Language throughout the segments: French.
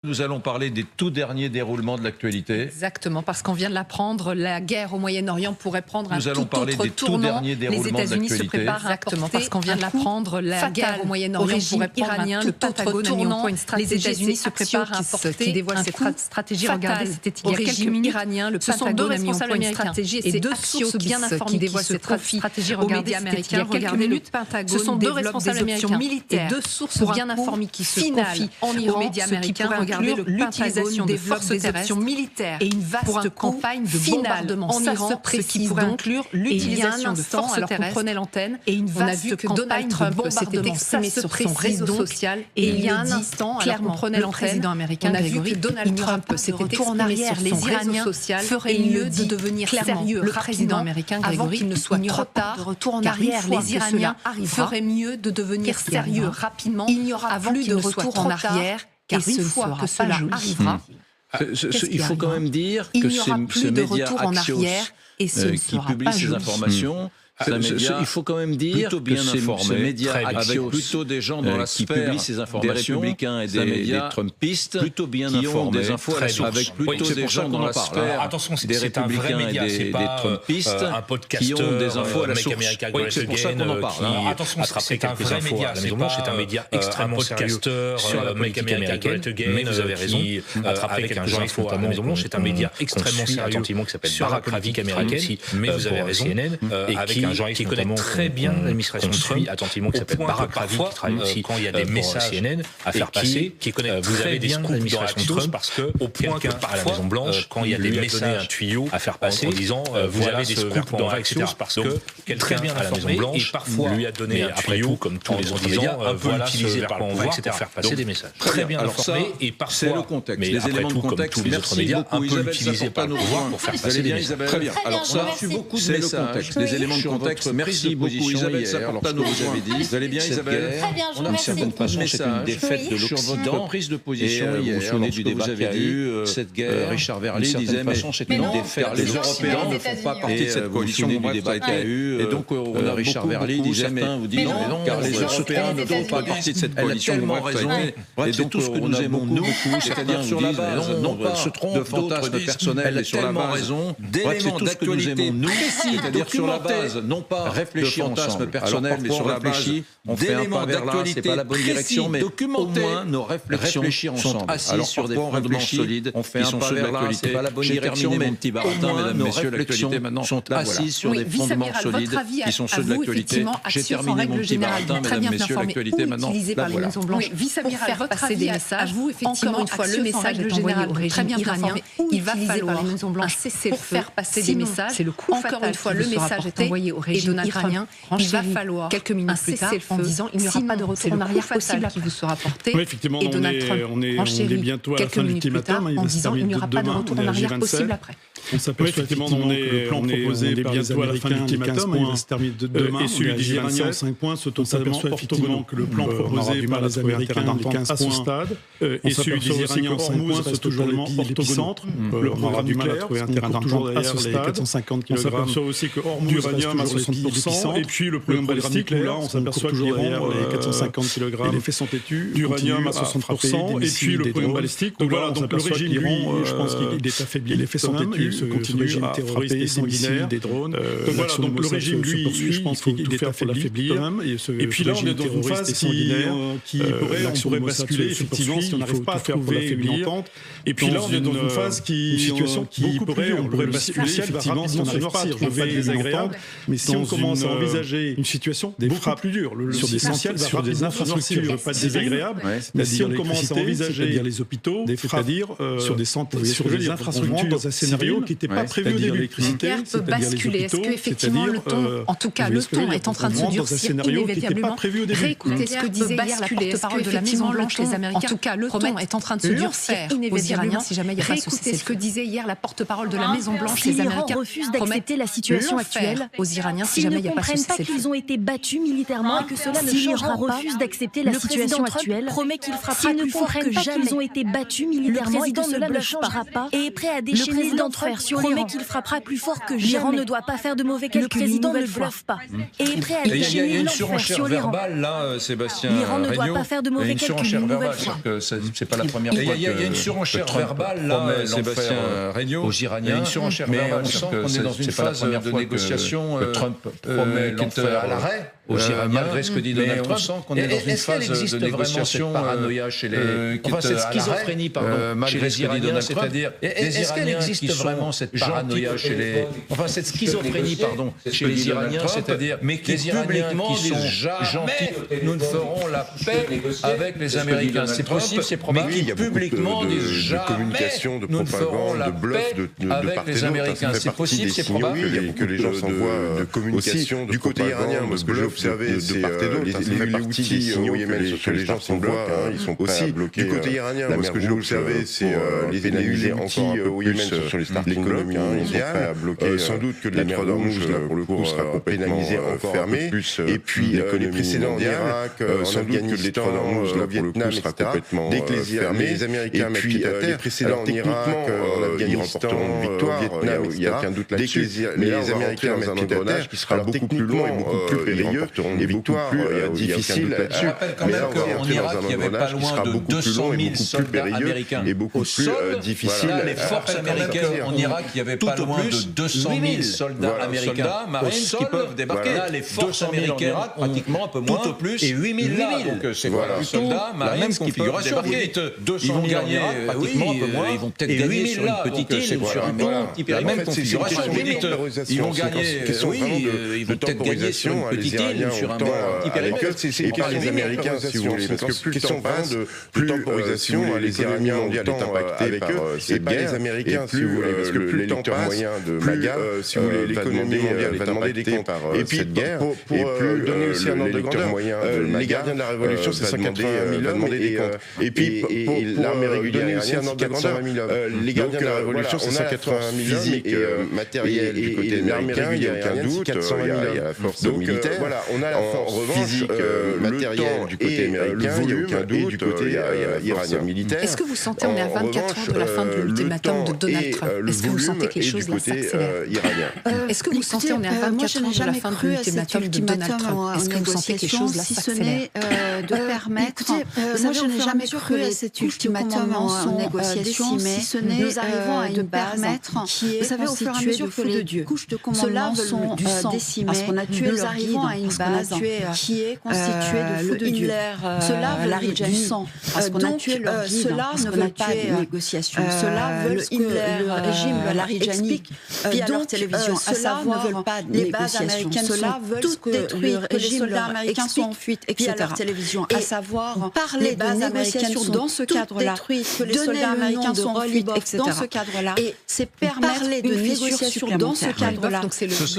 Nous allons parler des tout derniers déroulements de l'actualité. Exactement, parce qu'on vient de l'apprendre, la guerre au Moyen-Orient pourrait prendre un tout autre tournant. Nous allons parler des tout derniers déroulements de l'actualité. Les États-Unis se préparent à apporter parce qu'on vient de l'apprendre, la guerre au Moyen-Orient pourrait prendre un tout autre tournant. Les États-Unis se préparent à apporter qui dévoile cette stratégie. Regardez, c'était il y a quelques minutes. Le Pentagone a mis en place une stratégie et deux sources bien informées qui dévoilent cette stratégie. Regardez, il y a quelques minutes, ce sont deux responsables américains militaires, deux sources bien informées qui se confient en Iran, aux médias américains. Regardez l'utilisation des forces terrestres militaires et une vaste campagne de bombardement en Iran, ce qui pourrait inclure l'utilisation de forces terrestres. On prenait l'antenne et une vaste campagne de Trump s'était exprimé sur son réseau social et il y a un instant, clairement, prenait l'antenne, le président américain, on a vu que Donald Trump s'était exprimé sur les Iraniens feraient mieux de devenir sérieux. Le président américain, avant qu'il ne soit trop tard, de retour en arrière, les Iraniens feraient mieux de devenir sérieux rapidement. Il n'y aura plus de retour en arrière. Car une fois que cela arrivera, il faut quand même dire que ce média Axios qui publie ces informations, il faut quand même dire que ce média avec plutôt des gens dans la sphère des républicains et des trumpistes plutôt bien informés, des infos avec plutôt des gens dans la sphère des républicains et des trumpistes qui ont des infos à la source. C'est pour ça qu'on en parle. Attention, c'est un vrai média. La Maison-Blanche est un média extrêmement sérieux sur la politique américaine. Mais vous avez raison, avec un journaliste notamment, la Maison-Blanche est un média extrêmement sérieux qui s'appelle Barack Ravi américaine. Mais vous avez raison, et qui connaît très bien l'administration Trump, attentivement, qui s'appelle Barack Ravi, qui travaille aussi quand il y a des messages CNN à faire passer, qui connaît très bien l'administration Trump, parce que au point que par la Maison Blanche, quand il y a des messages, un tuyau à faire passer, en disant vous avez des scoops dans Axios, parce que quelqu'un à la Maison Blanche parfois lui a donné un tuyau, comme tous les autres médias, voilà utilisé par quoi on va, etc., faire passer des messages. Très bien informé et parfois, c'est le contexte, mais les éléments de contexte. Tous les autres médias, un peu utilisé par le pouvoir pour faire passer des messages. Très bien. Alors ça, c'est le contexte, les éléments de contexte. Merci beaucoup Isabelle Saportano, vous avez dit. Vous allez bien Isabelle? Très bien, je vous remercie. D'une certaine façon, c'est une défaite de l'Occident. Sur votre prise de position hier, vous souvenez du débat qu'il y a eu, cette guerre, Richard Verly disait, mais c'est une défaite. Les Européens ne font pas partie de cette coalition du débat qu'il y a eu. Et donc, Richard Verly disait, mais certains vous disent, car les Européens ne font pas partie de cette coalition. Ils ont raison. Et donc, tout ce que nous aimons, nous, c'est-à-dire sur la base, non pas de fantasmes personnels, mais sur la base d'éléments d'actualité précis, c'est-à-dire sur la base, non pas réfléchir fantasmes personnels, mais sur la base d'éléments d'actualité, c'est pas la bonne direction, mais au moins nos réflexions sont assises sur des fondements solides. On fait un pas vers là, c'est pas la bonne direction, mais au moins nos réflexions sont assises sur des fondements solides qui sont ceux de l'actualité. J'ai terminé mon petit baratin, mesdames, messieurs, l'actualité maintenant. La voilà. Vice-amiral, votre passer des messages. Encore une fois, le message est envoyé au régime iranien. Il va falloir un cessez-le-feu pour faire passer des messages. C'est le coup encore une fois, le message est envoyé au régime iranien. Il va falloir quelques minutes plus tard en disant il n'y aura pas de retour en arrière possible qui vous sera porté. Oui, effectivement, et Donald Trump on est bientôt à la fin de l'ultimatum. En disant il n'y aura pas de retour en arrière possible après. On s'aperçoit effectivement que le plan proposé par les Américains, les 15 points, il va se terminer demain, et celui des Iraniens en 5 points, on s'aperçoit effectivement que le plan proposé par les Américains, les 15 points, et celui des Iraniens en 5 points, c'est totalement orthogonal. On aura du mal à trouver un terrain d'entente à ce stade. 450 kg. On s'aperçoit aussi que Hormuz d'uranium à 60%, et puis le programme balistique, là, on s'aperçoit toujours derrière les 450 kg. Les faits sont têtus. D'uranium à 60%, et puis le programme balistique. Donc voilà, donc le régime d'Iran, je pense qu'il est affaibli. Les faits sont têtus. Continue à frapper sanguinaire des drones. Donc voilà, donc le régime lui poursuit, je pense qu'il est affaibli quand même. Et puis là, on est dans une phase qui pourrait basculer effectivement si on n'arrive pas à trouver une entente. Et puis là, on est dans une phase on pourrait basculer effectivement si on n'arrive pas à trouver désagréable. Mais si on commence à envisager une situation beaucoup plus dure, sur des infrastructures pas désagréables, si on commence à envisager les hôpitaux, c'est-à-dire sur des infrastructures dans un scénario qui n'était pas prévu au début. L'électricité peut basculer. Est-ce qu'effectivement le ton, en tout cas le ton est en train de se durcir inévitablement? Réécoutez ce que disait hier la porte-parole de la Maison-Blanche, les Américains. En tout cas, le ton est en train de se durcir inévitablement si jamais il y a pas ce cessez-le-feu. Ce que disait hier la porte-parole de la Maison-Blanche, les Américains refusent d'accepter la situation actuelle aux Iraniens. Iraniens si jamais il n'y a pas cessez-le-feu. S'ils ne comprennent pas qu'ils ont été battus militairement et que cela ne changera pas, refuse d'accepter la situation actuelle, promet qu'il frappera plus fort que jamais. Ils ont été battus militairement et que cela ne changera pas et est prêt à déchaîner l'enfer sur l'Iran. Promet qu'il frappera plus fort que jamais. L'Iran ne doit pas faire de mauvais calculs. Le président ne bluffe pas et est prêt à déchaîner l'enfer sur l'Iran. Là, Sébastien l'Iran ne doit pas faire de mauvais calculs une nouvelle fois. C'est pas la première fois. Il y a une surenchère verbale là, Sébastien Regnault, aux Iraniens. Il y a une surenchère verbale. On sent qu'on est dans une phase de négociation. Trump promet l'enfer à l'arrêt aux Iraniens, malgré ce que dit Donald Trump. On sent qu'on est dans une phase de négociation. Paranoïa chez les, enfin cette schizophrénie, pardon, malgré ce que dit Donald Trump. C'est-à-dire est-ce qu'elle existe vraiment cette paranoïa chez les, enfin cette schizophrénie, pardon, chez les Iraniens, c'est-à-dire les Iraniens qui sont gentils, nous ne ferons la paix avec les Américains. C'est possible, c'est probable. Mais qui publiquement disent jamais nous ne ferons la paix avec les Américains. C'est possible, c'est probable que les gens s'envoient de communication du côté iranien. Parce que j'ai observé, c'est les outils au Yémen que les gens s'envoient, ils sont aussi du côté iranien. Ce que j'ai observé, c'est les pénaliser encore au Yémen sur les starting blocks. Ils sont prêts à bloquer. Sans doute que la mer d'Ormuz, là, pour le coup, sera pénalisée encore fermée. Et puis les précédents en Irak, en Afghanistan, le Vietnam, etc. Dès que les Américains mettent pied à terre, les précédents en Irak, en Afghanistan, au Vietnam, il n'y a aucun doute là-dessus. Mais les Américains mettent pied à terre, qui sera beaucoup plus long et beaucoup plus périlleux et beaucoup plus difficile là-dessus. Je rappelle quand même qu'en Irak, il y avait pas loin de 200 000 soldats américains et beaucoup plus difficile. Les forces américaines en Irak, il y avait pas loin de 200 000 soldats américains, marines qui peuvent débarquer. Là, les forces américaines pratiquement un peu moins, tout au plus, et 8 000 là. Donc c'est soldats, marines qui peuvent débarquer. Ils vont gagner pratiquement un peu moins. Ils vont peut-être gagner sur une petite île, sur un petit périmètre, même configuration. Ils vont gagner, oui, ils vont peut-être gagner sur une petite île, sur un petit périmètre. Et par les Américains, si vous voulez, parce que plus le temps passe, plus temporisation, les Iraniens mondiale est impactée par cette guerre. Les Américains, si vous voulez, parce que plus le temps passe, plus, si vous voulez, l'économie mondiale va demander des comptes par cette guerre. Et plus donner aussi un ordre de grandeur. Les gardiens de la Révolution, c'est 180 000 hommes des comptes. Et puis l'armée régulière iranienne, c'est 420 000 hommes. Les gardiens de la Révolution, c'est 180 000 hommes et matériel du côté américain, il n'y a aucun doute, il y a la force militaire. Voilà, on a la force physique, matériel du côté américain, il n'y a aucun doute, du côté iranien militaire. Est-ce que vous sentez, on est à 24 heures de la fin de l'ultimatum de Donald Trump, est-ce que vous sentez que les choses là s'accélèrent? Est-ce que vous sentez, on est à 24 heures de la fin de l'ultimatum de Donald Trump, est-ce que vous sentez que les choses là s'accélèrent? De permettre, moi je n'ai jamais cru à cet ultimatum en négociation, si ce n'est nous arrivons à une base qui est constituée de feu de Dieu. Ceux-là sont décimés, parce qu'on a tué nous arrivons à une base qui est constituée de feu de Dieu. Cela veut du sang, parce qu'on a tué leur guide, cela ne veut pas de négociation. Cela veut que le régime explique via leur télévision, à savoir ne veulent pas de les bases américaines cela veut tout détruire, que les soldats américains sont en fuite, via leur télévision, à savoir parler de négociations dans ce cadre-là, que les soldats américains sont en fuite, dans ce cadre-là, et c'est permettre de négociations dans ce cadre-là,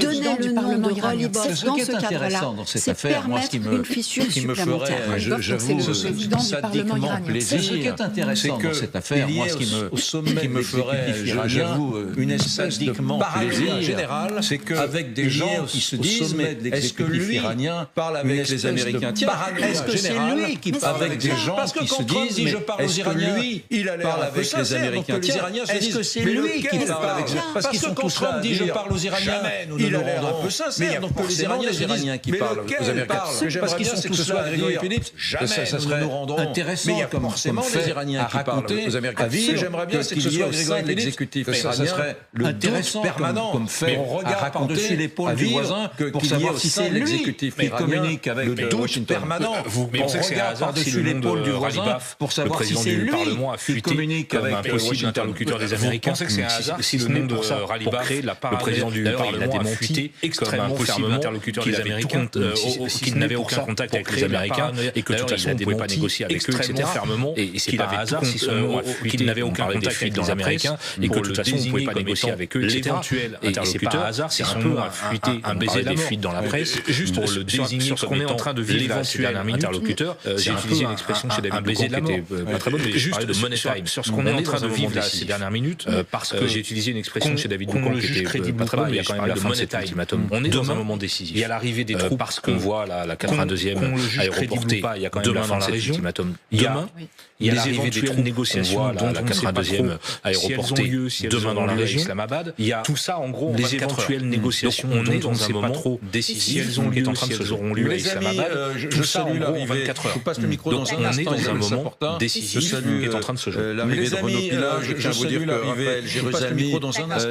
donner le nom de Rolibov dans ce cadre-là, c'est permettre une fissure supplémentaire. J'avoue, sadiquement plaisir. Ce qui est intéressant dans cette affaire, moi, ce qui me ferait, j'avoue, une espèce de plaisir général, c'est qu'avec des gens qui se disent, mais est-ce que lui iranien parle avec les Américains? Est-ce que c'est lui qui parle avec des gens qui se disent, mais est-ce que lui, il parle avec les Américains? Les Iraniens se disent, c'est lui qui parle avec eux. Parce qu'ils sont tous là, dit je parle aux Iraniens, il a l'air un peu sincère, donc pour les Iraniens qui parlent aux Américains. Parce qu'ils sont tous là, Grégory Phillips, ça serait intéressant comme les Iraniens qui parlent aux Américains. J'aimerais bien que ce soit Grégory Phillips, ça serait intéressant comme fait à raconter par-dessus l'épaule du voisin pour savoir si c'est l'exécutif qui communique avec Washington. Vous pensez par-dessus l'épaule du voisin pour savoir si c'est lui qui communique avec un possible interlocuteur des Américains. Vous pensez que c'est un hasard si le nom de Ralibaf, le président du Parlement, a démonté extrêmement fermement qu'il n'avait aucun contact avec les Américains et que de toute façon on ne pouvait pas négocier avec eux, etc. Et c'est pas un hasard si ce nom a fuité, qu'il n'avait aucun contact avec les Américains et que de toute façon on ne pouvait pas négocier avec eux, etc. Et c'est pas un hasard si son nom a fuité, un baiser des fuites dans la presse, juste pour le désigner sur ce qu'on est en train de vivre là ces dernières minutes, interlocuteur, j'ai utilisé une expression chez David Blézier qui était pas très bonne, mais juste de money time. Sur ce qu'on est en train de vivre là ces dernières minutes, parce que j'ai utilisé une expression chez David Boucan qui était pas très bonne, il y a quand même la fin de cet ultimatum. On est dans un moment décisif. Il y a l'arrivée des troupes, parce qu'on voit la 82e aéroportée, il y a quand même la fin de cet ultimatum. Demain, il y a l'arrivée des troupes, négociations dont la 82e aéroportée demain dans la région, Islamabad. Il y a tout ça, en gros, les éventuelles négociations. On est dans un moment décisif. Si elles ont lieu, si elles auront lieu à Islamabad, tout ça, en gros, en 24 heures. Donc on est dans un moment décisif qui est en train de se jouer. L'arrivée de Renaud Pilat, je tiens à vous dire que Raphaël Jérusalemi,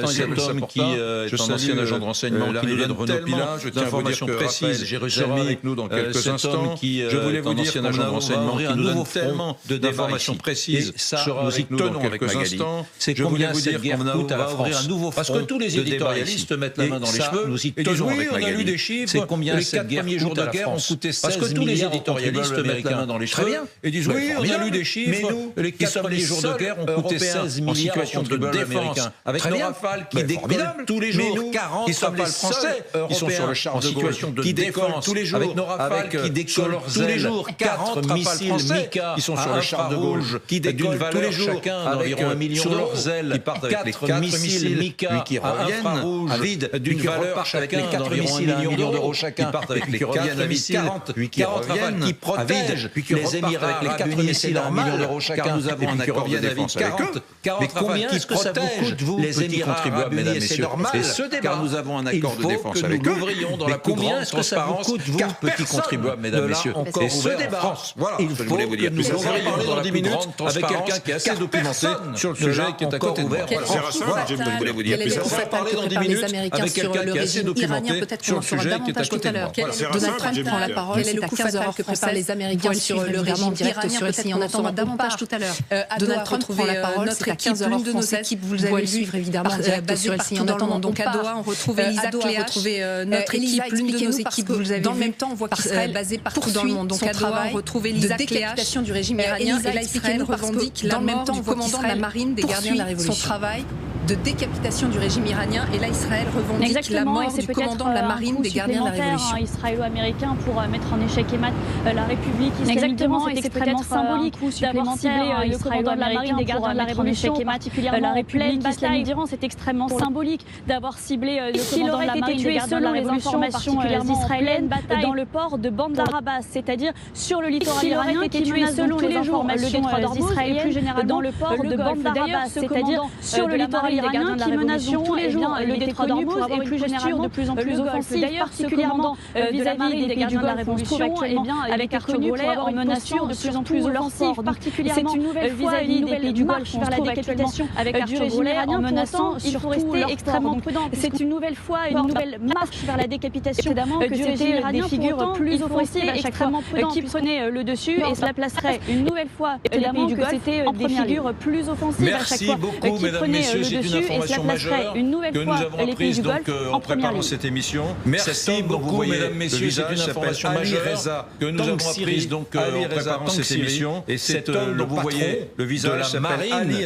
cet homme qui est un ancien agent de renseignement qui nous donne tellement d'informations précises sera avec nous dans quelques instants. Je voulais vous dire qu'un ancien agent de renseignement qui nous donne tellement d'informations précises sera avec nous dans quelques instants. C'est combien cette guerre coûte à la France. Parce que tous les éditorialistes mettent la main dans les cheveux. Nous y tenons avec Magali. On a lu des chiffres. C'est combien les 4 premiers jours de guerre ont coûté 16 milliards. Parce que tous les éditorialistes mettent la main dans les cheveux et disent oui, on a lu des chiffres. Les 4 premiers jours de guerre ont coûté 16 milliards de défense. Avec nos Rafales qui décollent tous les jours, 40 Rafales français qui sont sur le char de Gaulle, qui décollent tous les jours. Avec nos Rafales qui décollent tous les jours, 4 missiles Mika qui sont sur le char de Gaulle, qui décollent tous les jours chacun d'environ 1 million d'euros, qui partent avec les 4 missiles Mika qui reviennent à vide d'une valeur chacun d'environ 1 million d'euros chacun, qui partent avec les 4 missiles, puis qui reviennent qui protègent les Émirats avec les 4 missiles à 1 million d'euros chacun. Nous avons un accord de défense avec eux. Mais combien est-ce que ça vous coûte, vous, les Émirats arabes unis, messieurs, et ce débat, car nous avons un accord de défense avec eux, l'ouvrions dans la plus grande transparence, car petits contribuables, mesdames, messieurs, et ce débat, voilà, il faut que nous ouvrions dans la plus grande transparence avec quelqu'un qui est assez documenté sur le sujet qui est à côté de moi. Je voulais vous dire, mais on va parler dans 10 minutes avec quelqu'un qui est assez documenté sur le sujet qui est à côté de moi. Donald Trump prend la parole, c'est à 15h que préparent les Américains sur le régime direct sur ici. On attendra davantage tout à l'heure. Donald Trump prend la parole, c'est à 15h l'une de nos équipes, vous allez suivre évidemment direct sur ici. En attendant donc à Doha, on retrouve Elisa Cléach, notre équipe, l'une de nos équipes, vous avez dans le même temps, on voit qu'Israël est basé partout dans le monde. Donc à Doha, on retrouve Elisa Cléach, décapitation du régime iranien, et là Israël revendique dans le même temps, on voit commandant de la marine des gardiens de la révolution. Son travail de décapitation du régime iranien, et là Israël revendique la mort du commandant de la marine des gardiens de la révolution. Israélo-américain pour mettre en échec la République islamique. Exactement, c'est extrêmement symbolique d'avoir ciblé le commandant de la marine des gardiens de la révolution, particulièrement la République islamique d'Iran. C'est extrêmement symbolique d'avoir ciblé le commandant de la marine des gardiens de la révolution, particulièrement israélienne, dans le port de Bandar Abbas, c'est-à-dire sur le littoral iranien, qui est tué selon les informations israéliennes, plus généralement dans le port de Bandar Abbas, c'est-à-dire sur le littoral iranien, qui menace tous les jours le détroit d'Ormuz et plus généralement de plus en plus offensive, particulièrement vis-à-vis des gardiens de la révolution, avec Arthur Grolet en menaçant de plus en plus offensive, particulièrement vis-à-vis des pays du Golfe vers la décapitation avec Arthur Grolet en menaçant. Il faut rester extrêmement prudent. C'est une nouvelle fois une nouvelle marche vers la décapitation du régime iranien, des figures plus offensives à chaque fois qui prenaient le dessus, et cela placerait une nouvelle fois les pays du Golfe c'était des figures plus offensives à chaque fois qui prenaient le dessus, et cela placerait une nouvelle fois les pays du Golfe en préparant cette émission. Merci beaucoup, mesdames, messieurs. C'est une information majeure que nous avons apprise en préparant cette émission. Et cet homme dont vous voyez le visage de la marine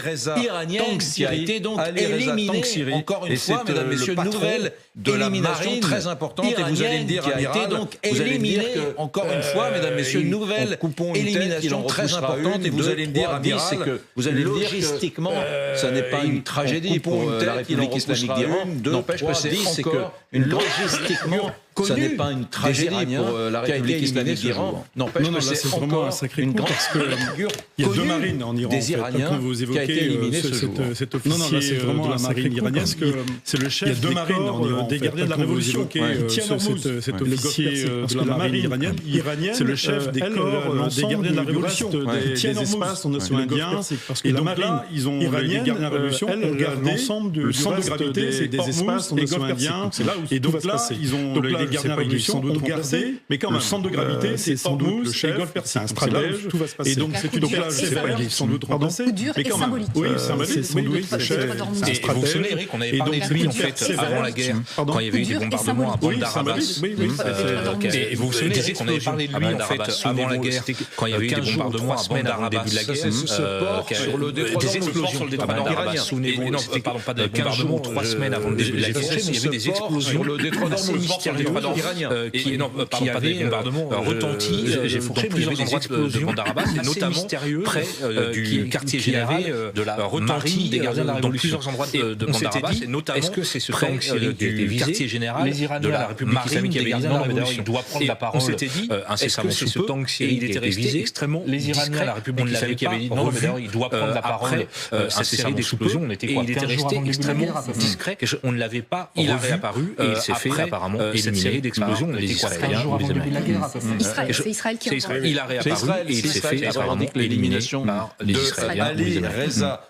iranienne qui a été donc éliminée. Encore une fois, mesdames, messieurs, nouvelle élimination très importante. Et vous allez me dire, qui a été donc éliminée. Encore une fois, mesdames, messieurs, nouvelle élimination très importante. Et vous allez me dire, Amiral, c'est que vous allez me dire logistiquement, ça n'est pas une tragédie pour la République islamique d'Iran. N'empêche que c'est que logistiquement, ça n'est pas une tragédie pour la République islamique d'Iran. N'empêche que c'est vraiment un sacré coup parce qu'il y a deux marines en Iran, des Iraniens, comme vous évoquez cet officier de la marine iranienne. C'est le chef des corps des gardiens de la révolution qui est cet officier de la marine iranienne. C'est le chef des corps des gardiens de la révolution des espaces en océan Indien. Et donc là, ils ont les gardiens de la révolution ont gardé l'ensemble du centre de gravité des espaces en océan Indien. Et donc là, ils ont les gardiens de la révolution ont gardé, mais quand même, le centre de gravité, c'est sans doute le chef, c'est un stratège, tout va se passer. Et donc, c'est une là, je sais pas, il est sans doute remplacé, mais quand même, oui, c'est symbolique, le chef, c'est un stratège. Vous vous souvenez, Eric, on avait parlé de lui, en fait, avant la guerre, quand il y avait eu des bombardements à Bandar Abbas. Et vous vous souvenez, Eric, on avait parlé de lui, en fait, avant la guerre, quand il y avait eu des bombardements à Bandar Abbas, début de la guerre, des explosions sur le détroit d'Bandar Abbas. Souvenez-vous, non, pardon, pas des bombardements 3 semaines avant le début de la guerre, mais il y avait des explosions sur le détroit d'Ormuz. iraniens qui avaient retenti dans plusieurs endroits de bande arabe, notamment près du quartier général de la marine des gardiens de la Révolution. Dans plusieurs endroits de bande arabe, et notamment près du quartier général de la République islamique iranienne. Il doit prendre la parole. On s'était dit incessamment sous peu, et il était resté extrêmement discret. La République islamique avait dit non, mais il doit prendre la parole. Cette série d'explosions, on était quoi, il était resté extrêmement discret. On ne l'avait pas. Il a réapparu et il s'est fait apparemment cette série d'explosions. On était quoi, c'est Israël qui il a réapparu et il s'est fait apparemment l'élimination par les Israéliens. Ali Reza